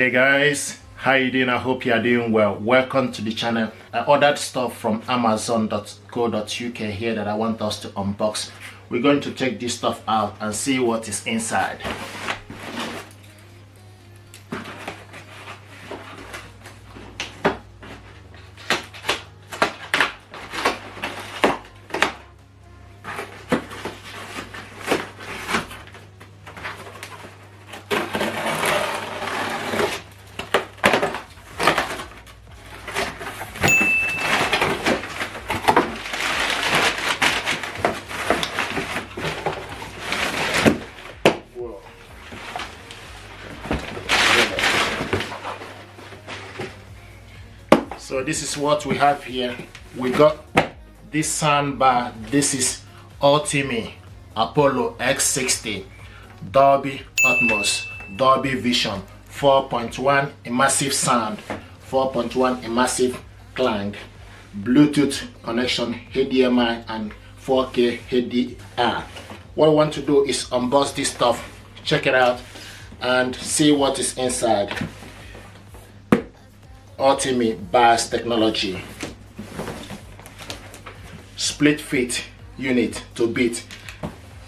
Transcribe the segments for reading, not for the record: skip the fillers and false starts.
Hey guys, how you doing? I hope you are doing well. Welcome to the channel. I ordered stuff from amazon.co.uk here that I want us to unbox. We're going to check this stuff out and see what is inside. So this is what we have here. We got this soundbar. This is ULTIMEA Apollo X60 Dolby Atmos Dolby Vision 4.1 immersive sound, 4.1 immersive clang, Bluetooth connection, HDMI and 4K HDR. What I want to do is unbox this stuff, check it out and see what is inside. ULTIMEA bass technology, split fit unit to beat.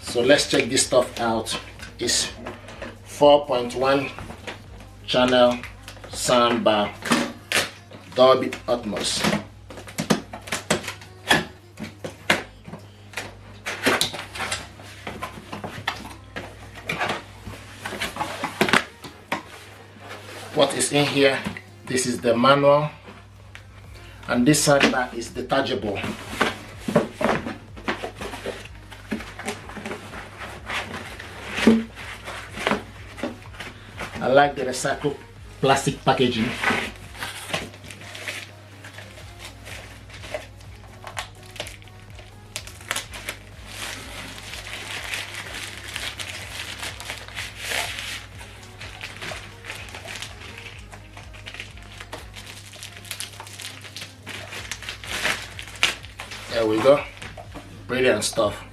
So let's check this stuff out. It's 4.1 channel soundbar, Dolby Atmos. What is in here? This is the manual, and this soundbar is detachable. I like the recycled plastic packaging. There we go, brilliant stuff.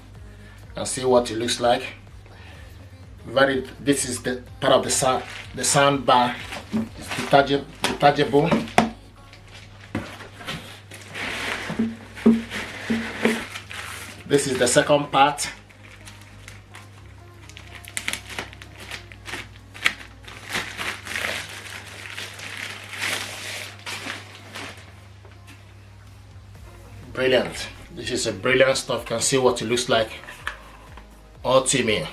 And see what it looks like. This is the part of the sound bar. It's detachable. This is the second part. Brilliant. This is a brilliant stuff. Can see what it looks like. ULTIMEA.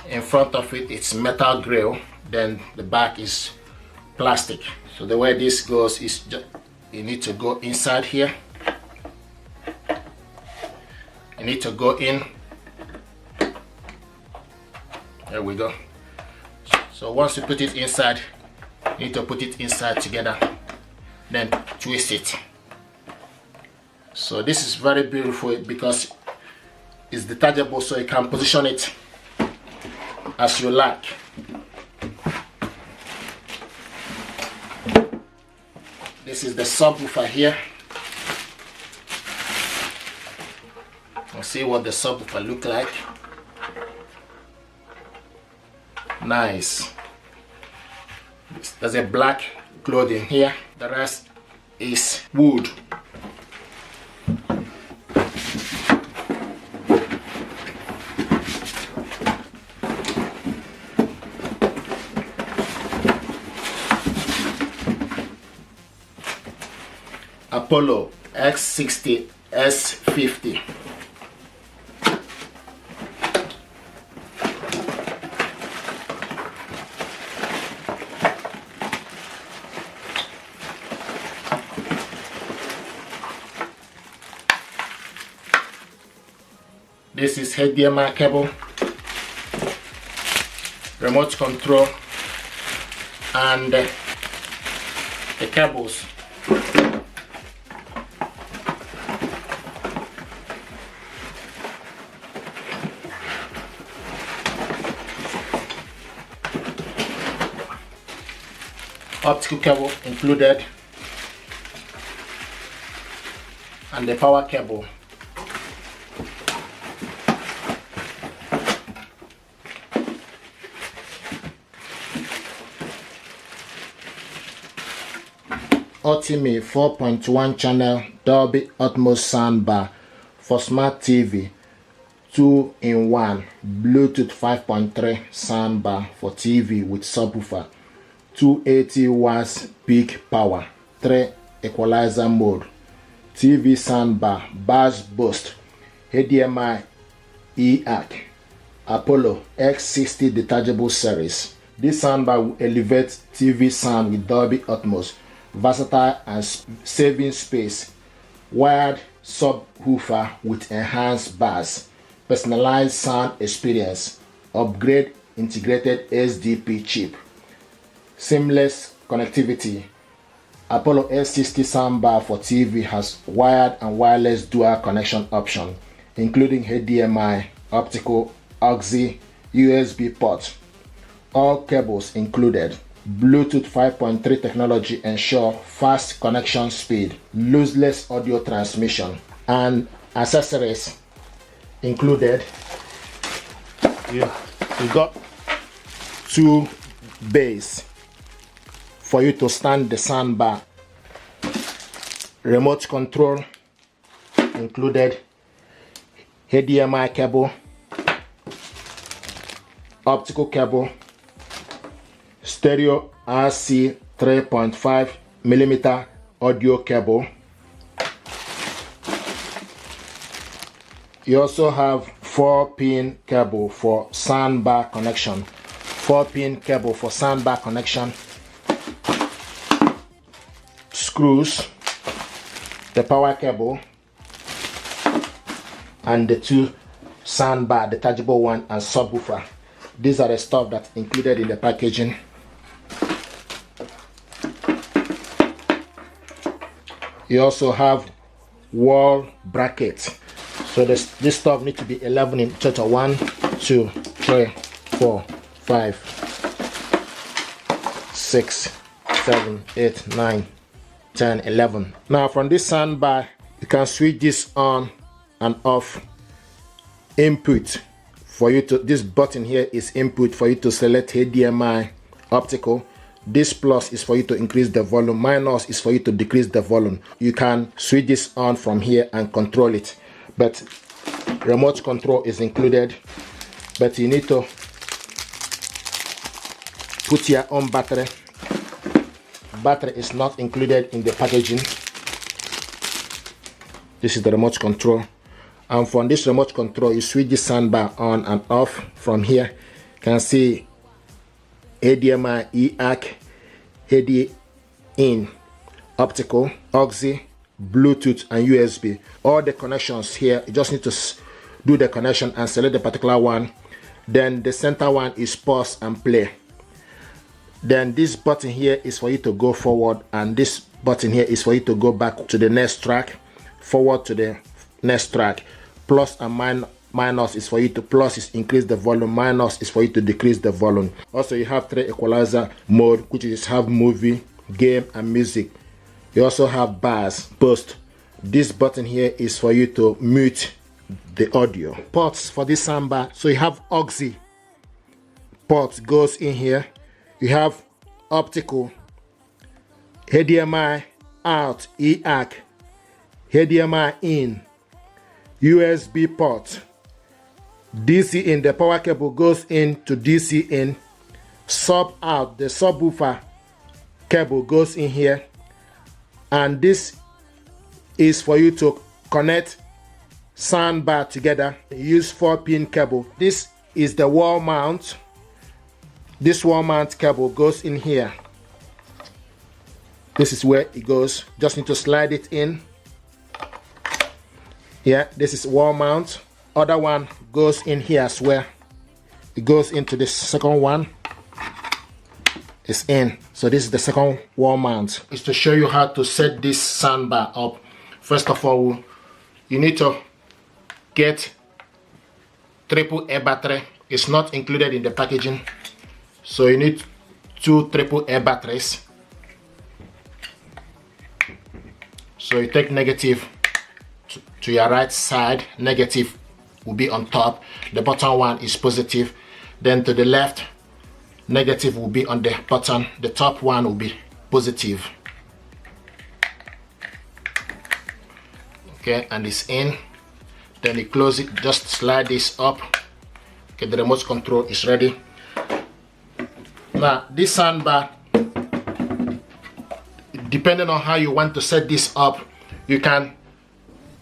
In front of it, it's metal grill. Then the back is plastic. So the way this goes is just, you need to go inside here. You need to go in. There we go. So once you put it inside, you need to put it inside together. Then twist it. So this is very beautiful because it's detachable, so you can position it as you like. This is the subwoofer here. Let's see what the subwoofer look like. Nice. There's a black clothing here. The rest is wood. Apollo X60 S50. This is HDMI cable, remote control, and the cables. Optical cable included, and the power cable. ULTIMEA 4.1 channel Dolby Atmos soundbar for smart TV, 2-in-1 Bluetooth 5.3 soundbar for TV with subwoofer, 280 watts peak power, 3 equalizer mode, TV soundbar, bass boost, HDMI EAC, Apollo X60 detachable series. This soundbar will elevate TV sound with Dolby Atmos, versatile and saving space, wired subwoofer with enhanced bass, personalized sound experience, upgrade integrated SDP chip, seamless connectivity. Apollo X60 soundbar for TV has wired and wireless dual connection option, including HDMI, optical, auxiliary, USB port. All cables included. Bluetooth 5.3 technology ensure fast connection speed, lossless audio transmission, and accessories included. You got 2 bass for you to stand the soundbar, remote control included, HDMI cable, optical cable, stereo RC 3.5mm audio cable. You also have 4-pin cable for soundbar connection. 4-pin cable for soundbar connection. Screws, the power cable, and the 2 soundbar, detachable one and subwoofer. These are the stuff that's included in the packaging. You also have wall brackets. So this stuff needs to be 11 in total. 1, 2, 3, 4, 5, 6, 7, 8, 9, 10, 11. Now from this soundbar, you can switch this on and off. Input for you to, this button here is input for you to select HDMI, optical. This plus is for you to increase the volume, minus is for you to decrease the volume. You can switch this on from here and control it, but remote control is included, but you need to put your own battery. Battery is not included in the packaging. This is the remote control, and from this remote control you switch the soundbar on and off. From here you can see HDMI, EAC, HD in, optical, auxiliary, Bluetooth, and USB. All the connections here, you just need to do the connection and select the particular one. Then the center one is pause and play. Then this button here is for you to go forward, and this button here is for you to go back to the next track, forward to the next track. Plus and minus is for you to, plus is increase the volume, minus is for you to decrease the volume. Also you have 3 equalizer mode, which is have movie, game, and music. You also have bass boost. This button here is for you to mute the audio. Ports for this soundbar, so you have auxiliary port goes in here. You have optical, HDMI out, EAC, HDMI in, USB port, DC in, the power cable goes into DC in, sub out, the subwoofer cable goes in here, and this is for you to connect soundbar together. Use 4-pin cable. This is the wall mount. This wall mount cable goes in here. This is where it goes. Just need to slide it in. Yeah, this is wall mount. Other one goes in here as well. It goes into this second one. It's in. So this is the second wall mount. It's to show you how to set this soundbar up. First of all, you need to get AAA battery. It's not included in the packaging. So you need 2 AAA batteries. So you take negative to your right side, negative will be on top, the bottom one is positive. Then to the left, negative will be on the bottom, the top one will be positive. Okay, and it's in. Then you close it, just slide this up. Okay, the remote control is ready. Now this soundbar, depending on how you want to set this up, you can,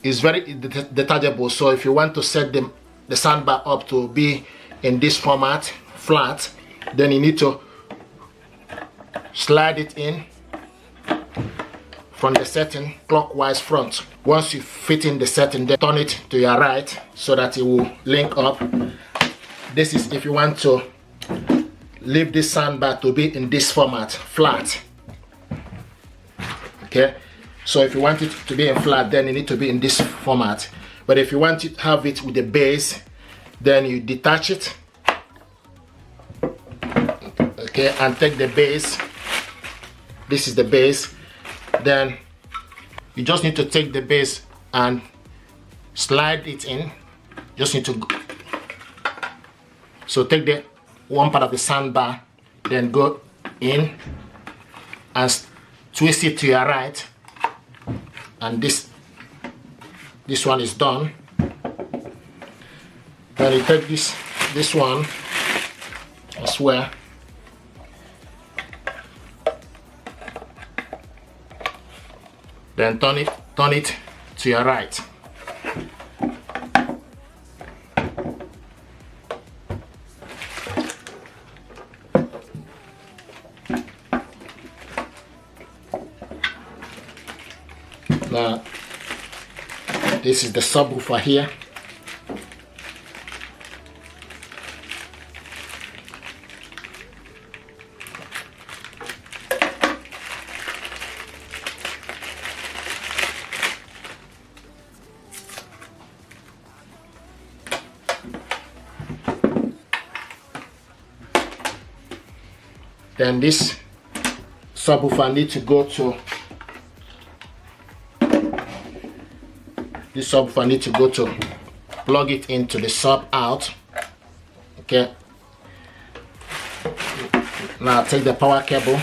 it's very detachable. So if you want to set the soundbar up to be in this format, flat, then you need to slide it in from the setting clockwise front. Once you fit in the setting, then turn it to your right so that it will link up. This is if you want to leave this soundbar to be in this format, flat. Okay, so if you want it to be in flat, then you need to be in this format. But if you want to have it with the bass, then you detach it. Okay, and take the bass. This is the bass. Then you just need to take the bass and slide it in. Just need to so take the one part of the soundbar, then go in and twist it to your right, and this one is done. Then you take this one as well, then turn it to your right. Now this is the subwoofer here. Then this subwoofer needs to go to plug it into the sub out. Okay, now take the power cable,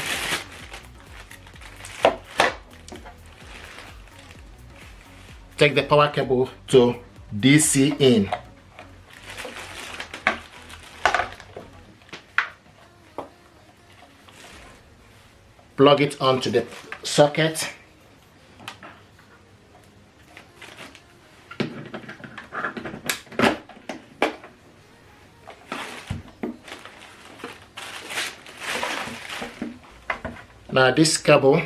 to DC in. Plug it onto the socket. Now this cable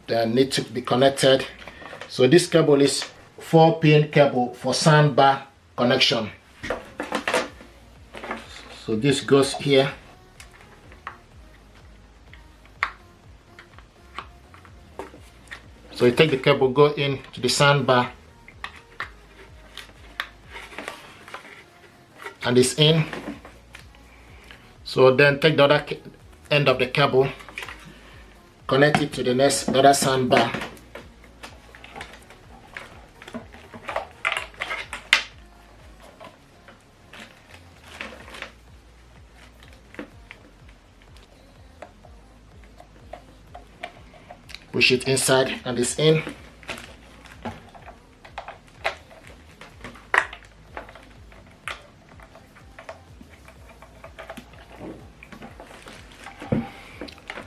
that need to be connected. So this cable is 4-pin cable for soundbar connection. So this goes here. So you take the cable, go in to the soundbar, and it's in. So then take the other end of the cable, connect it to the other soundbar. Push it inside and it's in.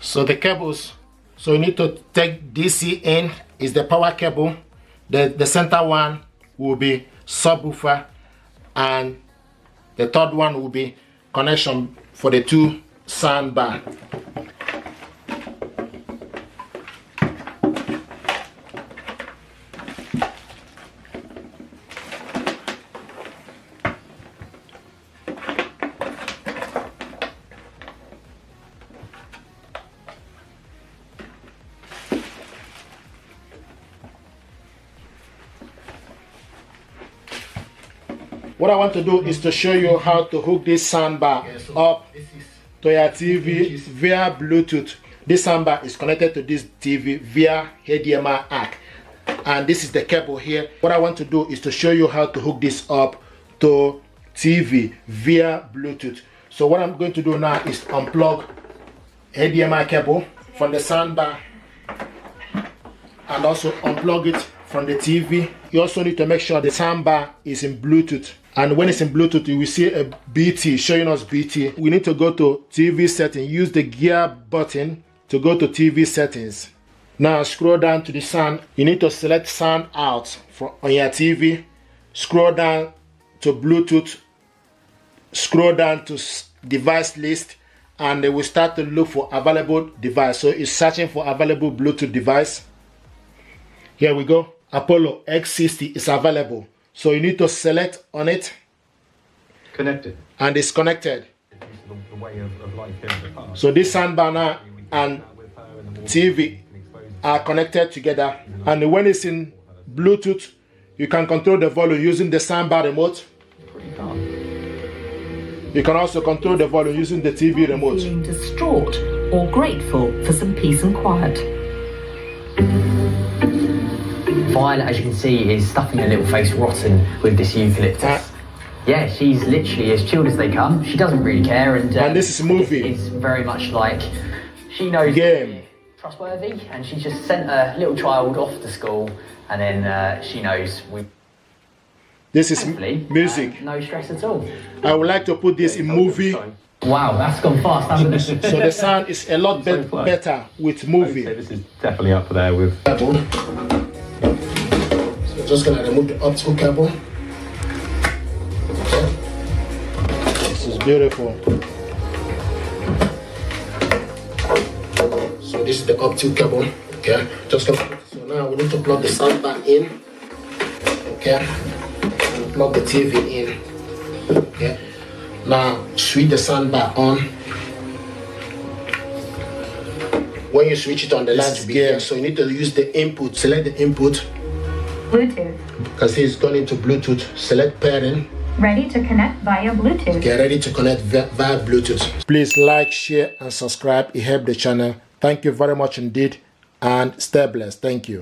So the cables, so you need to take DC in, is the power cable. The center one will be subwoofer, and the third one will be connection for the two soundbar. What I want to do is to show you how to hook this soundbar up to your TV via Bluetooth. This soundbar is connected to this TV via HDMI ARC, and this is the cable here. What I want to do is to show you how to hook this up to TV via Bluetooth. So what I'm going to do now is unplug HDMI cable from the soundbar and also unplug it from the TV. You also need to make sure the soundbar is in Bluetooth. And when it's in Bluetooth, you will see a BT showing us BT. We need to go to TV settings. Use the gear button to go to TV settings. Now scroll down to the sound. You need to select sound out on your TV. Scroll down to Bluetooth. Scroll down to device list, and they will start to look for available device. So it's searching for available Bluetooth device. Here we go. Apollo X60 is available. So you need to select on it. Connected. And it's connected. The way of life here in the past. So this soundbar now and TV are connected together. And when it's in Bluetooth, you can control the volume using the soundbar remote. You can also control the volume using the TV remote. Feeling distraught or grateful for some peace and quiet. Violet, as you can see, is stuffing her little face rotten with this eucalyptus. Yeah, she's literally as chilled as they come. She doesn't really care, and this is a movie. It's very much like she knows game. Trustworthy, and she just sent a little child off to school, and then she knows we. This is music. No stress at all. I would like to put this in movie. Wow, that's gone fast, hasn't it? So the sound is a lot better with movie. This is definitely up there with. So just gonna remove the optical cable. Okay. This is beautiful. So this is the optical cable. Okay. So now we need to plug the soundbar in. Okay. And plug the TV in. Okay. Now switch the soundbar on. When you switch it on, the light will be here. So you need to use the input. Select the input. Bluetooth. Because it's going into Bluetooth. Select pairing. Ready to connect via Bluetooth. Get ready to connect via Bluetooth. Please like, share, and subscribe. It helps the channel. Thank you very much indeed, and stay blessed. Thank you.